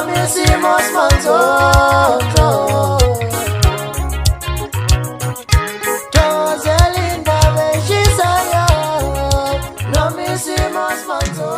noma isimo simanzonzo thokozela indaba eshisayo noma isimo simanzonzo.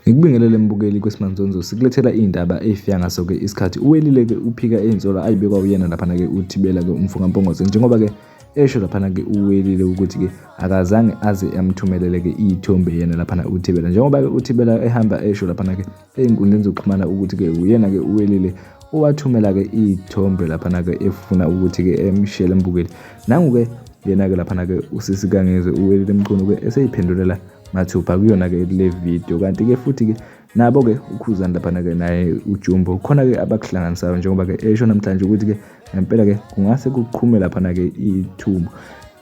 Ngikubingelele mbukeli kwesimanje sikulethela indaba efika ngaso ke isikhathi uwelile ke uphika einzola ayibekwa uyena lapha ke uThibela ke umfunga Mpongose njengoba ke esho lapha ke uwelile ukuthi ke akazange aze amthumelele ke izithombe yena lapha uThibela njengoba ke uThibela ehamba esho lapha ke einkundleni zokuxhumana ukuthi ke uyena ke uwelile owathumela ke izithombe lapha ke efuna ukuthi ke emshele mbukeli nangu ke yena ke lapha ke usisi Kangeze uwelile Mchunu ke eseyiphendulela mathupha kuyona ke le video kanti ke futhi ke nabo ke ukhuzana lapha ke naye uJumbo khona ke abakuhlanganisayo njengoba ke esho namhlanje ukuthi ke ngempela ke kungase kuqhume lapha ke iThumbu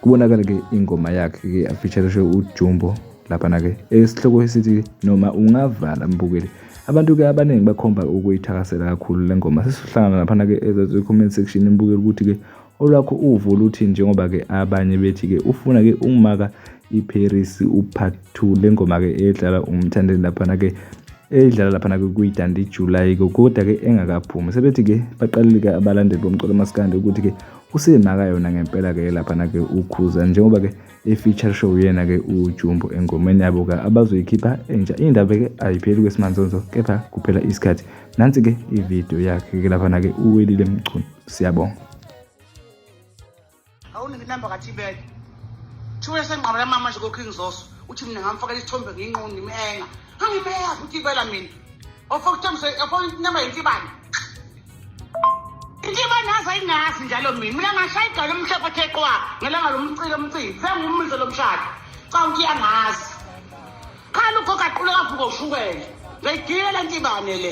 kubonakala ke ingoma yakhe ke afeatureshe uJumbo lapha ke esihloko esithi noma ungavala mbukeli. Abantu ke abaningi bakhomba ukuyithakasela kakhulu lengoma sesihlangana lapha ke ezwe comment section imbukeli ukuthi ke olwakho uvo luthi njengoba ke abanye bethi ke ufuna ke ungimaka iParis upart 2 lengoma ke edlala umthandeni lapha ke edlala lapha ke kuyidandi July kodwa ke engakaphumi sebethi ke baqalile ke abalandeli bomculo maskandi ukuthi ke usemaka yona ngempela ke lapha ke ukhuza njengoba ke e-feature show yena ke uJumbo engomeni yabo ke abazoyikhipha entsha indaba ke ayipheli kwesimanzonzo kepha kuphela isikhathi nansi ke ivideo yakhe ke lapha ke uwelile Mchunu siyabonga. Awunika inamba kaThibela Thule senqabela mama nje koKing Zoso uthi mina ngamfaka isithombe nginquni ngimenga angibeka uThibela mina ofaka uThomse ofaka inamba yentibani intibani azayingazi njalo mina ngashaya igalo umhlaba theqwa ngelanga lomcilo umcili sengumizo lomshado cha uthi yangazi khala ukho kaqula kavuka ushukela ngiyigiyela intibani le.